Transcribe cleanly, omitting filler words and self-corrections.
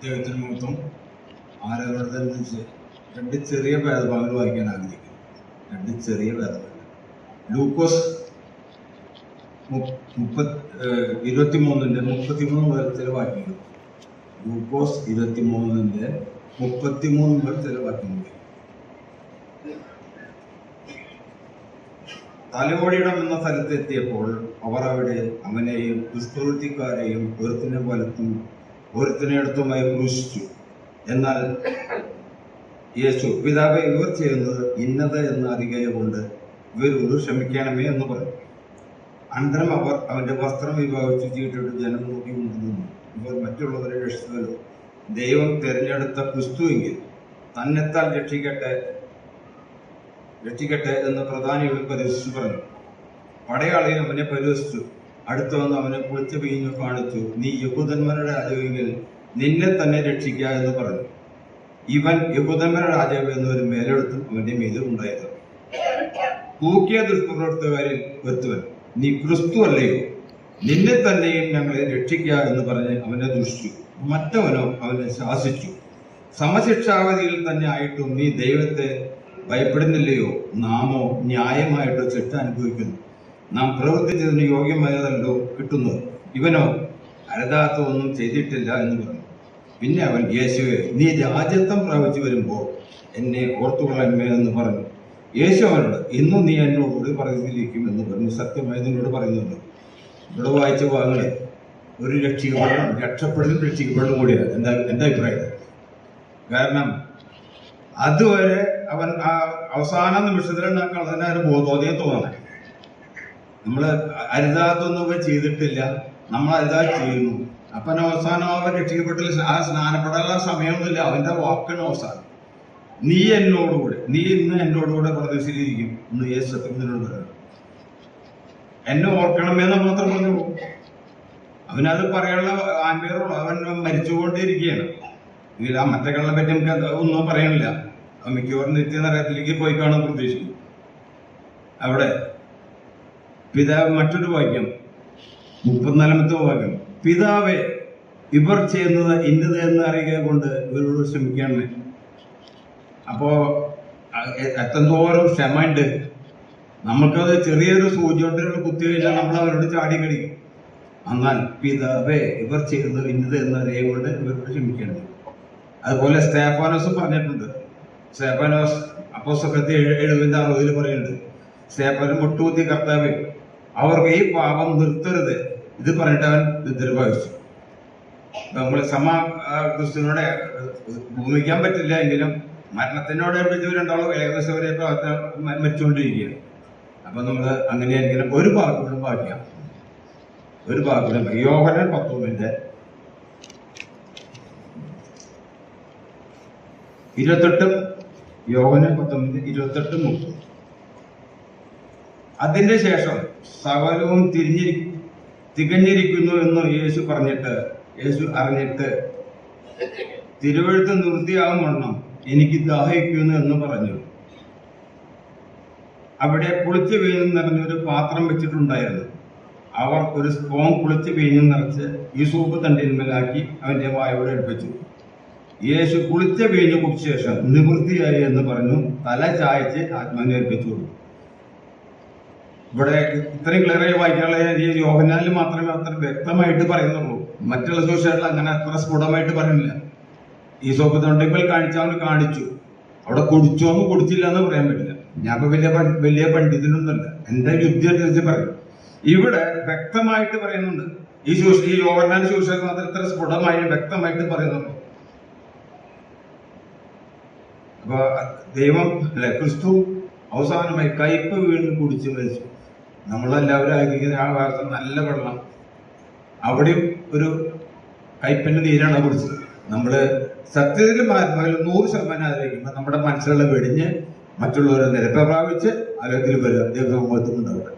ദൈവത്തിന് മൊത്തം ആരാധന രണ്ട് ചെറിയ വേദഭാഗങ്ങൾ വായിക്കാൻ ആഗ്രഹിക്കുന്നു. രണ്ട് ചെറിയ വേദഭാഗങ്ങൾ. ലൂക്കോസ് 23-ന്റെ 33 മുതൽ ചില വാക്യങ്ങൾ. ലൂക്കോസ് 23-ന്റെ 33 മുതൽ ചില വാക്യങ്ങൾ. തലയോടിയിടം എന്ന സ്ഥലത്തെത്തിയപ്പോൾ അവർ അവിടെ അവനെയും ദുഷ്പ്രവൃത്തിക്കാരെയും ഒരുത്തിനെ വലത്തും ഒരുത്തിനെ അടുത്തുമായി ക്രൂശിച്ചു. എന്നാൽ യേശു, പിതാവേ, ഇവർ ചെയ്യുന്നത് ഇന്നത് എന്ന് അറിയുകകൊണ്ട് ഇവരോട് ക്ഷമിക്കണമേ എന്ന് പറഞ്ഞു. അനന്തരം അവർ അവന്റെ വസ്ത്രം വിഭാഗിച്ചു ചീട്ടിട്ട് ജനം നോക്കി കൊണ്ടുനിന്നു. ഇവർ മറ്റുള്ളവരെ രക്ഷിച്ചല്ലോ. ദൈവം തിരഞ്ഞെടുത്ത ക്രിസ്തുവെങ്കിൽ തന്നെത്താൽ രക്ഷിക്കട്ടെ എന്ന് പ്രധാനികൾ പരിഹസിച്ചു പറഞ്ഞു. പടയാളികൾ അവനെ പരിഹസിച്ചു. അടുത്തു വന്ന് അവനെ കുളിച്ച വീഞ്ഞു കാണിച്ചു. നീ യഹൂദന്മാരുടെ രാജാവെങ്കിൽ നിന്നെ തന്നെ രക്ഷിക്കുക എന്ന് പറഞ്ഞു. ഇവൻ യഹൂദന്മാരുടെ രാജാവ് എന്നൊരു മേലെടുത്തും അവന്റെ മീതെ ഉണ്ടായത്. തൂക്കിയ ദുഷ്പ്രവർത്തകരിൽ ഒരുത്തവൻ, നീ ക്രിസ്തു അല്ലയോ, നിന്നെ തന്നെയും ഞങ്ങളെ രക്ഷിക്കുക എന്ന് പറഞ്ഞ് അവനെ ദുഷിച്ചു. മറ്റവനോ അവനെ ശാസിച്ചു, സമശിക്ഷാവധിയിൽ തന്നെ ആയിട്ടും നീ ദൈവത്തെ ഭയപ്പെടുന്നില്ലയോ? നാമോ ന്യായമായിട്ട് ശിക്ഷ അനുഭവിക്കുന്നു. നാം പ്രവർത്തിച്ചതിന് യോഗ്യമായതല്ലോ കിട്ടുന്നത്. ഇവനോ അരുതാത്ത ഒന്നും ചെയ്തിട്ടില്ല എന്ന് പറഞ്ഞു. പിന്നെ അവൻ, യേശുവേ, നീ രാജ്യത്വം പ്രാപിച്ചു വരുമ്പോൾ എന്നെ ഓർത്തുകൊള്ളന്മേ എന്ന് പറഞ്ഞു. യേശു അവനോട്, ഇന്നും നീ എന്നോടുകൂടി പറഞ്ഞിരിക്കും എന്ന് പറഞ്ഞു. സത്യമായി നിന്നോട് പറയുന്നുണ്ട്. ഇവിടെ വായിച്ച ഭാഗങ്ങളെ ഒരു രക്ഷപ്പെടലും രക്ഷിക്കപ്പെടലും കൂടിയാണ് എൻ്റെ അഭിപ്രായം. കാരണം അതുവരെ അവൻ ആ അവസാന നിമിഷത്തിലാണ് അതിനൊരു ബോധോദയം തോന്നണേ. നമ്മള് അരുതാത്തൊന്നും ചെയ്തിട്ടില്ല, നമ്മൾ അരുതാ ചെയ്യുന്നു. അപ്പൻ അവസാനം അവൻ രക്ഷിക്കപ്പെട്ടില്ല. ആ സ്നാനപ്പെടാനുള്ള സമയമൊന്നുമില്ല, അവന്റെ വാക്കാണ് അവസാനം. നീ ഇന്ന് എന്നോടുകൂടെ പ്രദേശിലിരിക്കും എന്ന് യേശു സത്യത്തിനോട് പറയുന്നു. എന്നെ ഓർക്കണമെന്ന് മാത്രം പറഞ്ഞു പോകും. അവനത് പറയാനുള്ള ആൻപേറുള്ളൂ. അവൻ മരിച്ചുകൊണ്ടേയിരിക്കുകയാണ്. എങ്കിൽ ആ മറ്റേ കള്ളെ പറ്റി നമുക്ക് ഒന്നും പറയാനില്ല. അവൻ മിക്കവാറും നിത്യനരകത്തിലേക്ക് പോയി കാണാൻ പ്രതീക്ഷിക്കും. അവിടെ പിതാവ്, മറ്റൊരു വാക്യം 34-ാമത്തെ വാക്യം, പിതാവേ, ഇവർ ചെയ്യുന്നത് ഇന്നത് എന്ന് അറിയുക കൊണ്ട് ഇവരോട് ക്ഷമിക്കണമേ. അപ്പോ എത്രത്തോളം ക്ഷമയുണ്ട്. നമുക്കത് ചെറിയൊരു സൂചി കൊണ്ടുള്ള കുത്തി കഴിഞ്ഞാൽ നമ്മൾ അവരോട് ചാടി കടിക്കും. എന്നാൽ പിതാവേ, ഇവർ ചെയ്യുന്നത് ഇന്നത് എന്ന് അറിയുക കൊണ്ട് ഇവരോട് ക്ഷമിക്കണമേ. അതുപോലെ സ്തേഫാനോസും പറഞ്ഞിട്ടുണ്ട്. സ്തേഫാനോസ് അപ്പോസ്തലത്തിൽ 70-60 പറയുന്നുണ്ട്. സ്തേഫാനോസ് മുട്ടുകുത്തി, കർത്താവേ, അവർക്ക് ഈ പാപം നിർത്തരുത് ഇത് പറഞ്ഞിട്ട് അവൻ ദുരിതഭാവിച്ചു. നമ്മൾ ക്രിസ്തുവിനോട് ഭൂമിക്കാൻ പറ്റില്ല എങ്കിലും മരണത്തിനോട് രണ്ടാളും ഏകദേശം ഒരേ പ്രവർത്തനം മരിച്ചുകൊണ്ടിരിക്കുകയാണ്. അപ്പൊ നമ്മൾ അങ്ങനെയായിരിക്കണം. ഒരു ഭാഗത്തോടും ബാക്കിയാണ്. ഒരു ഭാഗത്തോടും യോഹന്നാൻ 19-ന്റെ 28, യോഹന്നാൻ 19:28-30. അതിന്റെ ശേഷം സകലവും തികഞ്ഞിരിക്കുന്നു എന്ന് യേശു അറിഞ്ഞിട്ട് തിരുവെഴുത്ത് നിവൃത്തിയാകും വണ്ണം എനിക്ക് ദാഹിക്കുന്നു എന്ന് പറഞ്ഞു. അവിടെ പുളിച്ച വീഞ്ഞും നിറഞ്ഞൊരു പാത്രം വെച്ചിട്ടുണ്ടായിരുന്നു. അവർ ഒരു സ്പൂൺ പുളിച്ച വീഞ്ഞും നിറച്ച് യൂസൂഫ് തണ്ടിന്മേലാക്കി അവന്റെ വായോട് അടുപ്പിച്ചു. യേശു പുളിച്ച വീഞ്ഞു കുടിച്ച ശേഷം നിവൃത്തിയായി എന്ന് പറഞ്ഞു തല ചായച്ച് ആത്മാവിനെ ഏൽപ്പിച്ചു കൊടുത്തു. ഇവിടെ ഇത്രയും ക്ലിയറായി വായിക്കാനുള്ള ഈ യോഹന്നാനിൽ മാത്രമേ അത്ര വ്യക്തമായിട്ട് പറയുന്നുള്ളൂ. മറ്റുള്ള സുവിശേഷങ്ങൾ അങ്ങനെ അത്ര സ്ഫുടമായിട്ട് പറയുന്നില്ല. ഈ സോപ്പ് തൊണ്ടിപ്പൽ കാണിച്ചു. അവിടെ കുടിച്ചോന്ന് കുടിച്ചില്ല എന്ന് പറയാൻ പറ്റില്ല. ഞാൻ ഇപ്പൊ വലിയ പണ്ഡിതനൊന്നുമല്ല, എന്റെ യുദ്ധി അനുസരിച്ച് പറയും. ഇവിടെ വ്യക്തമായിട്ട് പറയുന്നുണ്ട്. ഈ യോഹന്നാൻ സുവിശേഷം മാത്രം ഇത്ര സ്ഫുടമായി വ്യക്തമായിട്ട് പറയുന്നുള്ളൂ. അപ്പൊ ദൈവം ക്രിസ്തു അവസാനമായി കയ്പ് വീണ് കുടിച്ച് മരിച്ചു. നമ്മളെല്ലാവരും ആഗ്രഹിക്കുന്ന ആ ഭാഗത്ത് നല്ല വെള്ളം, അവിടെയും ഒരു കയ്പിന്റെ നീരാണ് കുടിച്ചത്. നമ്മള് സത്യത്തിൽ 100% ആഗ്രഹിക്കുമ്പോൾ നമ്മുടെ മനസ്സിലുള്ള വെടിഞ്ഞ് മറ്റുള്ളവരെ നിരപ്പ പ്രാപിച്ച് അലോകത്തിൽ വരിക. ദൈവം ഉണ്ടാവട്ടെ.